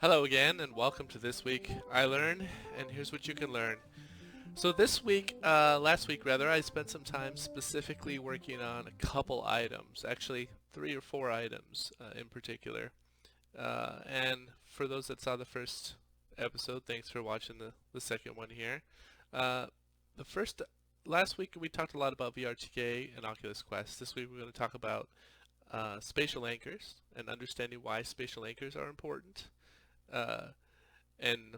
Hello again, and welcome to This Week I Learn, and here's what you can learn. So last week rather, I spent some time specifically working on a couple items, actually 3 or 4 items in particular. And for those that saw the first episode, thanks for watching the second one here. Uh, the first Last week we talked a lot about VRTK and Oculus Quest. This week we're going to talk about spatial anchors and understanding why spatial anchors are important, uh, and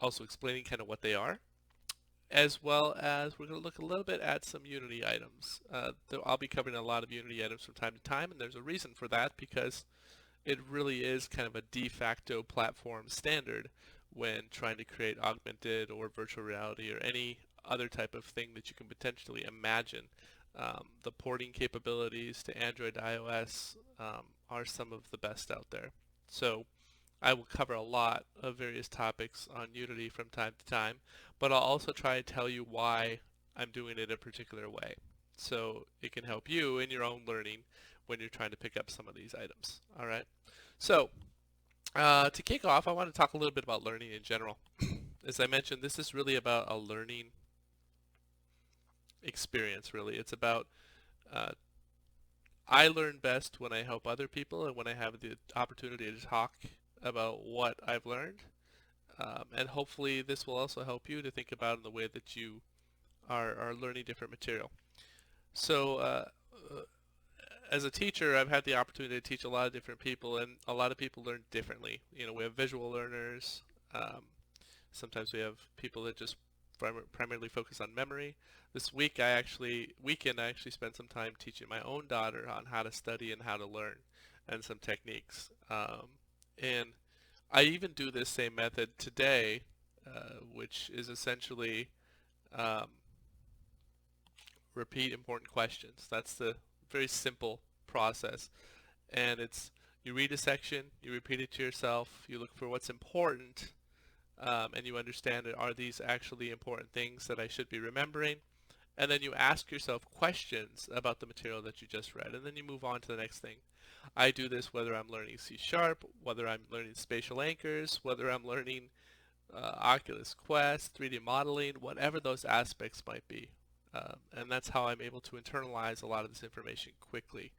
also explaining kind of what they are, as well as we're going to look a little bit at some Unity items. I'll be covering a lot of Unity items from time to time, and there's a reason for that because it really is kind of a de facto platform standard when trying to create augmented or virtual reality or any other type of thing that you can potentially imagine. The porting capabilities to Android, iOS are some of the best out there. So I will cover a lot of various topics on Unity from time to time, but I'll also try to tell you why I'm doing it a particular way, so it can help you in your own learning when you're trying to pick up some of these items. All right. So to kick off, I want to talk a little bit about learning in general. As I mentioned, this is really about a learning experience, really. It's about I learn best when I help other people and when I have the opportunity to talk about what I've learned. And hopefully this will also help you to think about in the way that you are learning different material. So as a teacher, I've had the opportunity to teach a lot of different people, and a lot of people learn differently. You know, we have visual learners. Sometimes we have people that just primarily focus on memory. This weekend I actually spent some time teaching my own daughter on how to study and how to learn, and some techniques. And I even do this same method today, which is essentially um, repeat important questions. That's the very simple process. And it's you read a section, you repeat it to yourself, you look for what's important, and you understand are these actually important things that I should be remembering? And then you ask yourself questions about the material that you just read, and then you move on to the next thing. I do this whether I'm learning C#, whether I'm learning spatial anchors, whether I'm learning Oculus Quest, 3D modeling, whatever those aspects might be. And that's how I'm able to internalize a lot of this information quickly,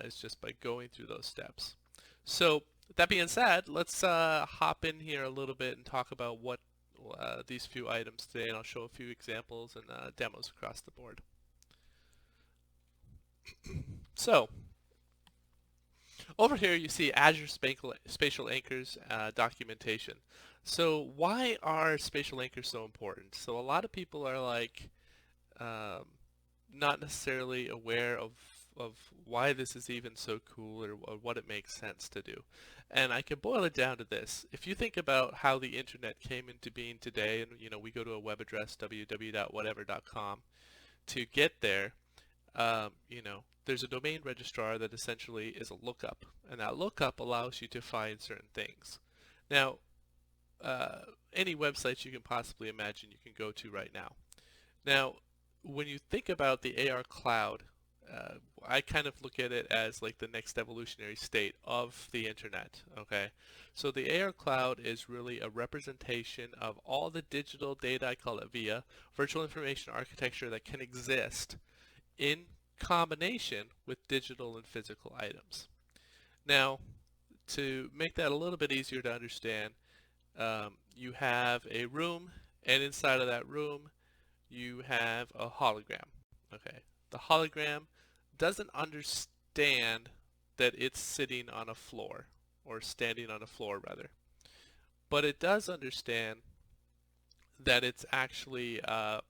is just by going through those steps. So that being said, let's hop in here a little bit and talk about what these few items today, and I'll show a few examples and demos across the board. So over here you see Azure Spatial Anchors documentation. So why are spatial anchors so important? So a lot of people are like not necessarily aware of why this is even so cool, or what it makes sense to do. And I can boil it down to this. If you think about how the internet came into being today, and we go to a web address www.whatever.com to get there, there's a domain registrar that essentially is a lookup, and that lookup allows you to find certain things. Now, any websites you can possibly imagine you can go to right now. Now, when you think about the ARCloud, I kind of look at it as like the next evolutionary state of the internet. Okay, so the ARCloud is really a representation of all the digital data, I call it VIA, virtual information architecture, that can exist in combination with digital and physical items. Now, to make that a little bit easier to understand, you have a room, and inside of that room you have a hologram. Okay, the hologram doesn't understand that it's sitting on a floor, or standing on a floor rather, but it does understand that it's actually on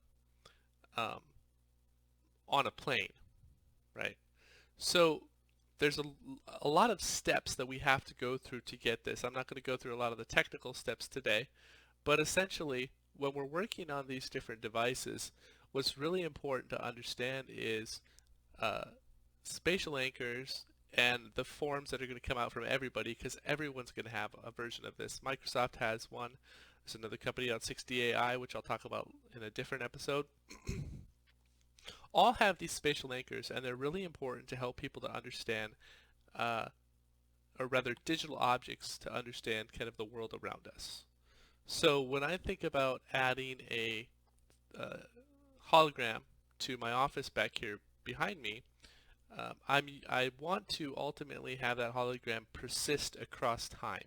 a plane, right? So there's a lot of steps that we have to go through to get this. I'm not going to go through a lot of the technical steps today, but essentially when we're working on these different devices, what's really important to understand is spatial anchors and the forms that are going to come out from everybody, because everyone's going to have a version of this. Microsoft has one. There's another company on 60AI, which I'll talk about in a different episode. All have these spatial anchors, and they're really important to help people to understand or rather digital objects, to understand kind of the world around us. So when I think about adding a hologram to my office back here behind me, I want to ultimately have that hologram persist across time.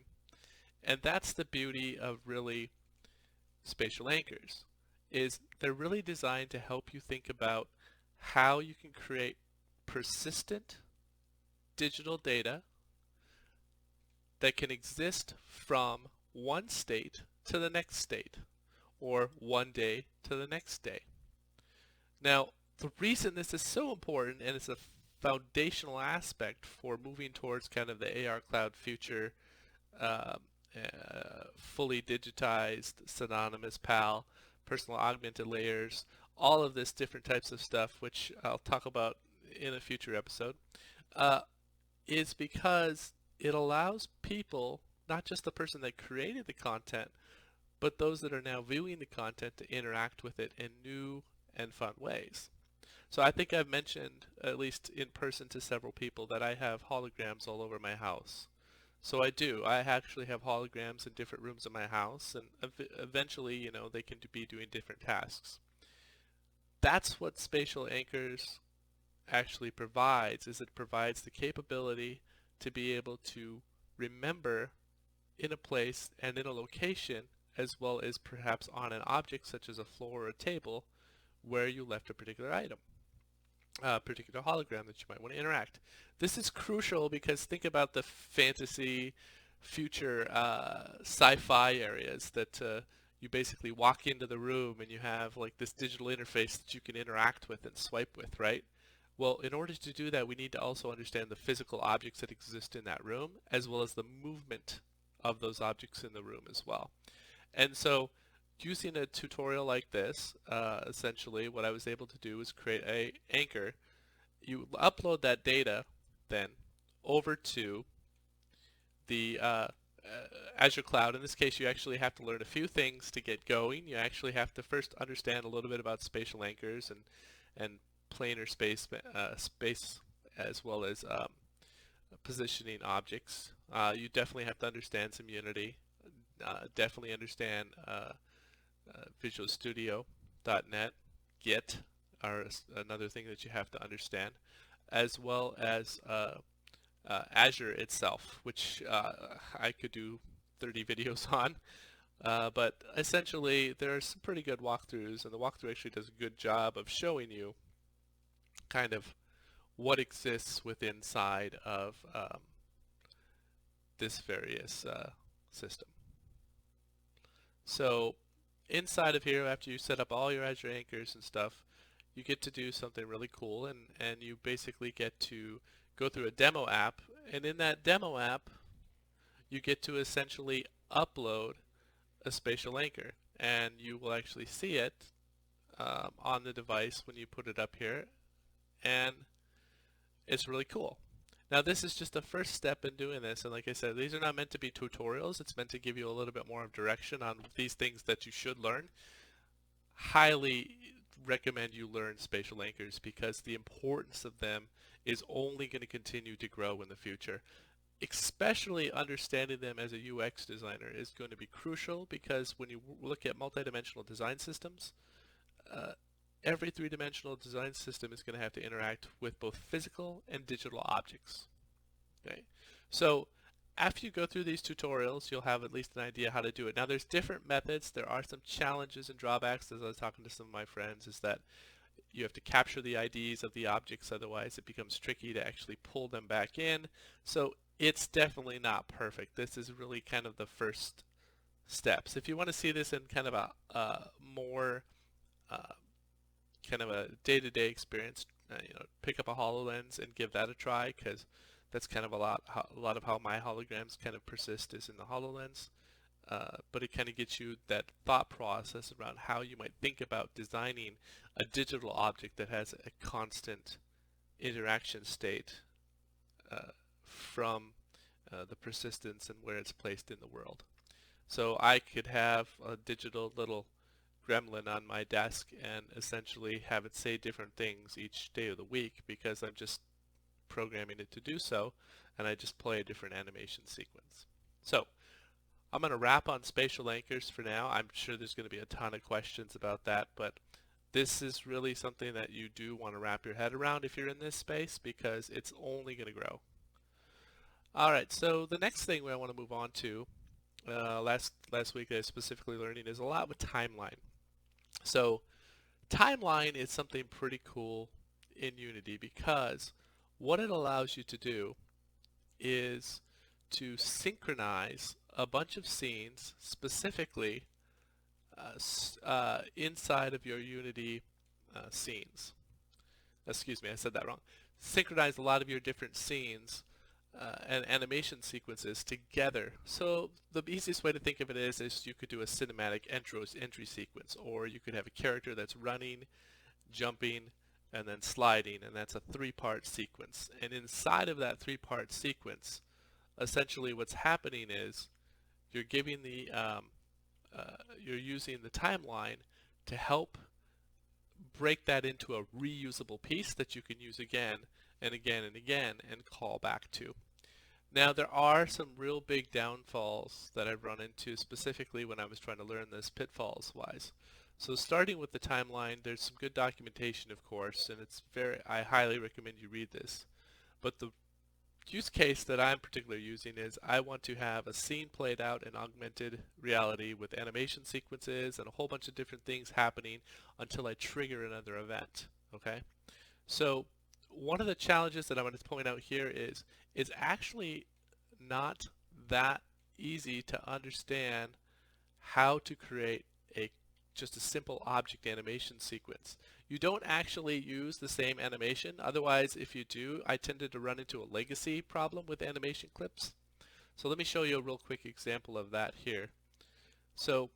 And that's the beauty of really spatial anchors, is they're really designed to help you think about how you can create persistent digital data that can exist from one state to the next state, or one day to the next day. Now, the reason this is so important, and it's a foundational aspect for moving towards kind of the ARCloud future, um, fully digitized, synonymous PAL, personal augmented layers, all of this different types of stuff, which I'll talk about in a future episode, uh, is because it allows people, not just the person that created the content, but those that are now viewing the content, to interact with it in new and fun ways. So I think I've mentioned, at least in person to several people, that I have holograms all over my house. So I do. I actually have holograms in different rooms of my house, and eventually, you know, they can be doing different tasks. That's what spatial anchors actually provides, is it provides the capability to be able to remember in a place and in a location, as well as perhaps on an object such as a floor or a table, where you left a particular item, a particular hologram that you might want to interact. This is crucial because think about the fantasy future sci-fi areas that you basically walk into the room and you have like this digital interface that you can interact with and swipe with, right? Well, in order to do that, we need to also understand the physical objects that exist in that room, as well as the movement of those objects in the room as well. And so using a tutorial like this, essentially what I was able to do is create a anchor. You upload that data then over to the Azure Cloud. In this case, you actually have to learn a few things to get going. You actually have to first understand a little bit about spatial anchors and planar space, as well as positioning objects. You definitely have to understand some Unity. Definitely understand Visual Studio.net, Git are another thing that you have to understand, as well as Azure itself, which I could do 30 videos on. But essentially, there are some pretty good walkthroughs, and the walkthrough actually does a good job of showing you kind of what exists within inside of this various system. So inside of here, after you set up all your Azure anchors and stuff, you get to do something really cool, and you basically get to go through a demo app, and in that demo app you get to essentially upload a spatial anchor, and you will actually see it on the device when you put it up here, and it's really cool. Now this is just the first step in doing this, and like I said, these are not meant to be tutorials. It's meant to give you a little bit more of direction on these things that you should learn. Highly recommend you learn spatial anchors because the importance of them is only going to continue to grow in the future. Especially understanding them as a UX designer is going to be crucial, because when you look at multidimensional design systems, every three-dimensional design system is going to have to interact with both physical and digital objects. Okay, so after you go through these tutorials, you'll have at least an idea how to do it. Now there's different methods. There are some challenges and drawbacks, as I was talking to some of my friends, is that you have to capture the IDs of the objects, otherwise it becomes tricky to actually pull them back in. So it's definitely not perfect. This is really kind of the first steps. If you want to see this in kind of a more kind of a day-to-day experience, pick up a HoloLens and give that a try, because that's kind of a lot of how my holograms kind of persist is in the HoloLens. But it kind of gets you that thought process around how you might think about designing a digital object that has a constant interaction state from the persistence and where it's placed in the world. So I could have a digital little gremlin on my desk and essentially have it say different things each day of the week, because I'm just programming it to do so, and I just play a different animation sequence. So I'm going to wrap on spatial anchors for now. I'm sure there's going to be a ton of questions about that, but this is really something that you do want to wrap your head around if you're in this space, because it's only going to grow. Alright, so the next thing I want to move on to, last week I was specifically learning, is a lot with timeline. So timeline is something pretty cool in Unity, because what it allows you to do is to synchronize a bunch of scenes specifically inside of your Unity scenes. Excuse me, I said that wrong. Synchronize a lot of your different scenes and animation sequences together. So the easiest way to think of it is you could do a cinematic entry sequence, or you could have a character that's running, jumping, and then sliding, and that's a three-part sequence. And inside of that three-part sequence, essentially what's happening is you're giving you're using the timeline to help break that into a reusable piece that you can use again and again and again and call back to. Now there are some real big downfalls that I've run into, specifically when I was trying to learn this pitfalls wise. So starting with the timeline, there's some good documentation, of course, and I highly recommend you read this. But the use case that I'm particularly using is I want to have a scene played out in augmented reality with animation sequences and a whole bunch of different things happening until I trigger another event. Okay? So one of the challenges that I'm going to point out here is it's actually not that easy to understand how to create just a simple object animation sequence. You don't actually use the same animation. Otherwise, if you do, I tended to run into a legacy problem with animation clips. So let me show you a real quick example of that here. So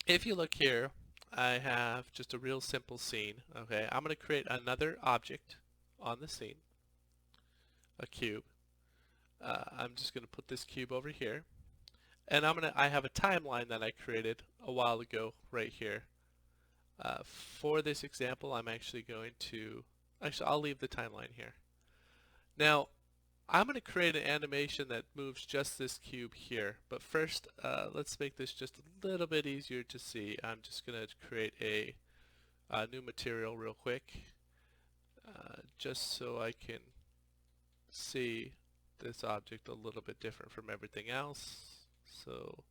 if you look here, I have just a real simple scene. Okay, I'm going to create another object on the scene, a cube. I'm just going to put this cube over here, and I have a timeline that I created a while ago right here. For this example, I'm actually going to, I'll leave the timeline here. Now, I'm going to create an animation that moves just this cube here, but first let's make this just a little bit easier to see. I'm just going to create a new material real quick, just so I can see this object a little bit different from everything else. So,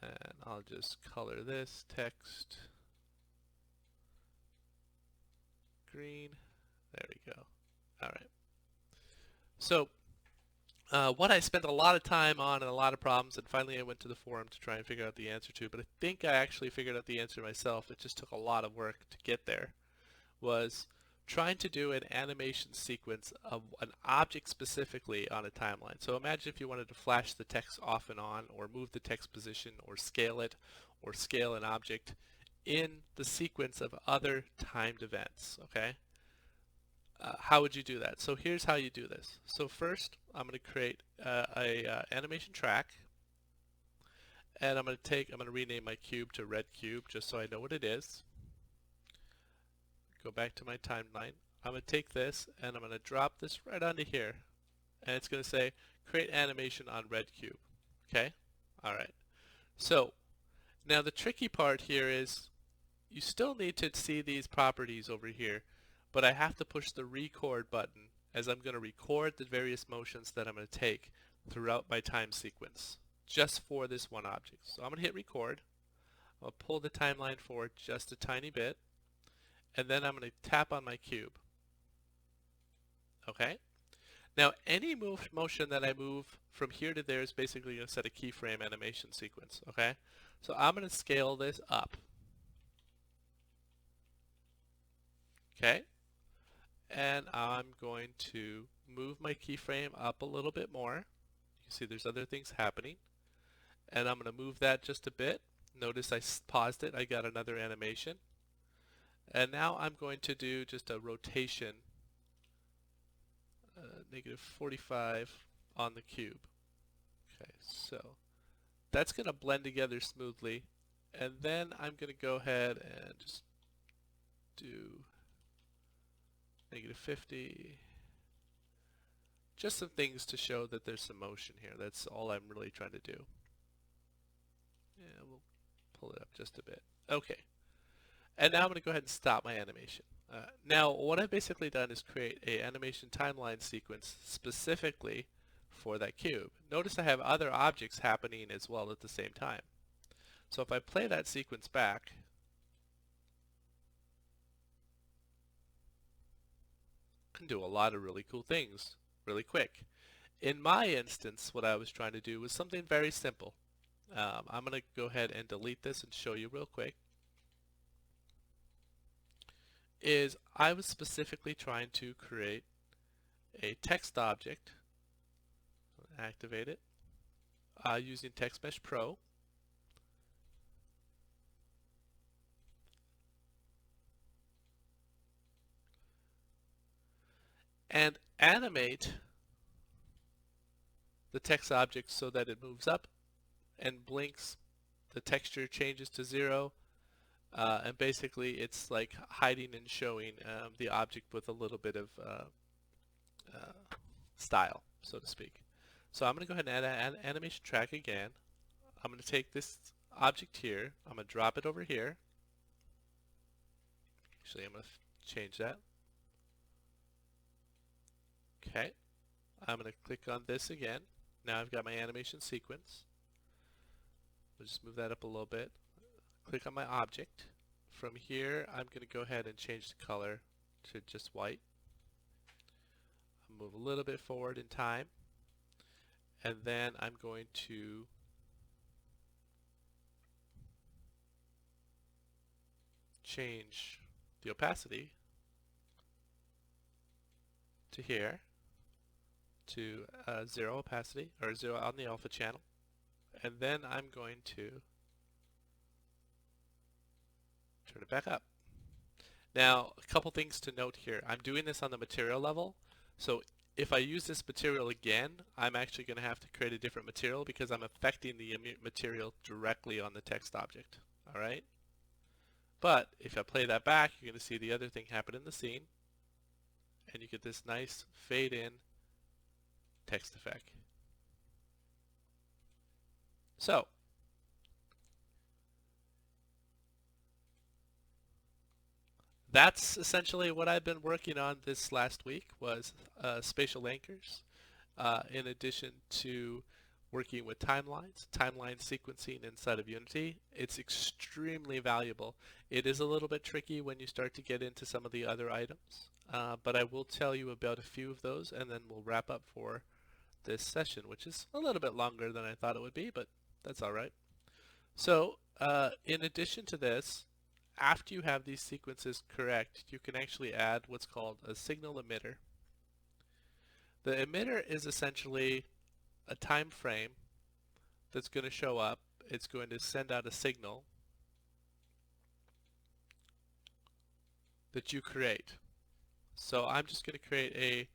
and I'll just color this text green. There we go. Alright. So what I spent a lot of time on and a lot of problems, and finally I went to the forum to try and figure out the answer to, but I think I actually figured out the answer myself, it just took a lot of work to get there, was trying to do an animation sequence of an object specifically on a timeline. So imagine if you wanted to flash the text off and on, or move the text position, or scale it, or scale an object in the sequence of other timed events. Okay? How would you do that? So here's how you do this. So first, I'm going to create a animation track, and I'm going to rename my cube to red cube just so I know what it is. Go back to my timeline. I'm going to take this and I'm going to drop this right onto here, and it's going to say create animation on red cube. Okay? Alright. So now the tricky part here is you still need to see these properties over here, but I have to push the record button as I'm going to record the various motions that I'm going to take throughout my time sequence just for this one object. So I'm going to hit record. I'll pull the timeline forward just a tiny bit, and then I'm going to tap on my cube. Okay? Now any motion that I move from here to there is basically going to set a keyframe animation sequence. Okay? So I'm going to scale this up. Okay? And I'm going to move my keyframe up a little bit more. You see there's other things happening. And I'm going to move that just a bit. Notice I paused it. I got another animation. And now I'm going to do just a rotation, -45 on the cube. Okay, so that's going to blend together smoothly. And then I'm going to go ahead and just do -50, just some things to show that there's some motion here. That's all I'm really trying to do. Yeah, we'll pull it up just a bit. Okay. And now I'm going to go ahead and stop my animation. Now, what I've basically done is create a animation timeline sequence specifically for that cube. Notice I have other objects happening as well at the same time. So if I play that sequence back, I can do a lot of really cool things really quick. In my instance, what I was trying to do was something very simple. I'm going to go ahead and delete this and show you real quick. I was specifically trying to create a text object, activate it, using Text Mesh Pro. And animate the text object so that it moves up and blinks, the texture changes to 0, and basically it's like hiding and showing the object with a little bit of style, so to speak. So I'm going to go ahead and add an animation track again. I'm going to take this object here, I'm going to drop it over here. Actually, I'm going to change that. Okay, I'm going to click on this again. Now I've got my animation sequence. We'll just move that up a little bit. Click on my object. From here, I'm going to go ahead and change the color to just white. I'll move a little bit forward in time. And then I'm going to change the opacity to here, to 0 opacity, or 0 on the alpha channel. And then I'm going to turn it back up. Now, a couple things to note here. I'm doing this on the material level, so if I use this material again, I'm actually going to have to create a different material because I'm affecting the material directly on the text object. Alright? But if I play that back, you're going to see the other thing happen in the scene, and you get this nice fade in text effect. So, that's essentially what I've been working on this last week, was spatial anchors, in addition to working with timelines, timeline sequencing inside of Unity. It's extremely valuable. It is a little bit tricky when you start to get into some of the other items, but I will tell you about a few of those, and then we'll wrap up for this session, which is a little bit longer than I thought it would be, but that's alright. So, in addition to this, after you have these sequences correct, you can actually add what's called a signal emitter. The emitter is essentially a time frame that's going to show up. It's going to send out a signal that you create. So I'm just going to create a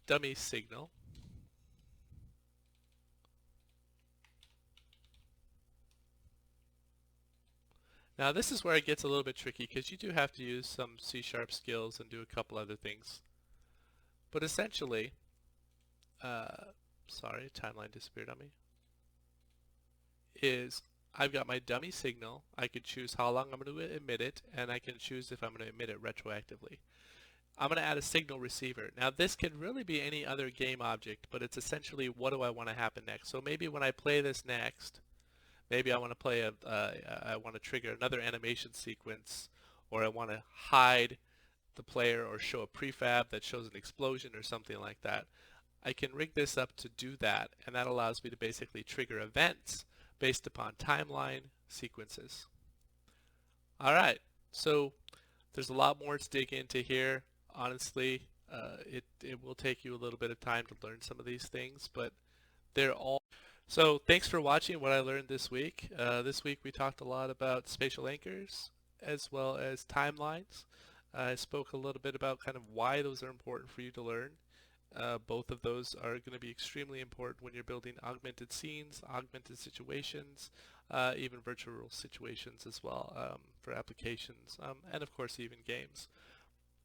dummy signal. Now this is where it gets a little bit tricky because you do have to use some C# skills and do a couple other things. But essentially, sorry, timeline disappeared on me, is I've got my dummy signal. I could choose how long I'm going to emit it, and I can choose if I'm going to emit it retroactively. I'm going to add a signal receiver. Now this can really be any other game object, but it's essentially what do I want to happen next. So maybe when I play this next, maybe I want to play I want to trigger another animation sequence, or I want to hide the player or show a prefab that shows an explosion or something like that. I can rig this up to do that, and that allows me to basically trigger events based upon timeline sequences. Alright, so there's a lot more to dig into here. Honestly, it will take you a little bit of time to learn some of these things, but they're all... So thanks for watching what I learned this week. This week we talked a lot about spatial anchors as well as timelines. I spoke a little bit about kind of why those are important for you to learn. Both of those are going to be extremely important when you're building augmented scenes, augmented situations, even virtual situations as well, for applications, and of course even games.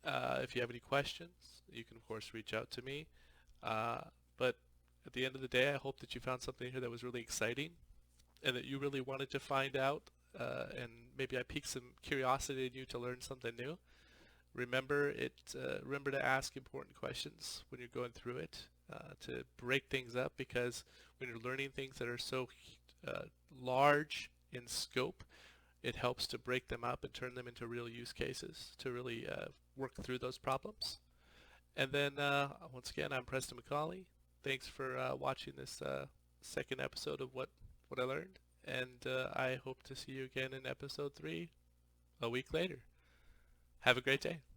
If you have any questions, you can of course reach out to me. But at the end of the day, I hope that you found something here that was really exciting and that you really wanted to find out, and maybe I piqued some curiosity in you to learn something new. Remember to ask important questions when you're going through it, to break things up, because when you're learning things that are so uh, large in scope, it helps to break them up and turn them into real use cases to really work through those problems. And then once again, I'm Preston McCauley. Thanks for watching this second episode of what I learned, and I hope to see you again in episode 3 a week later. Have a great day.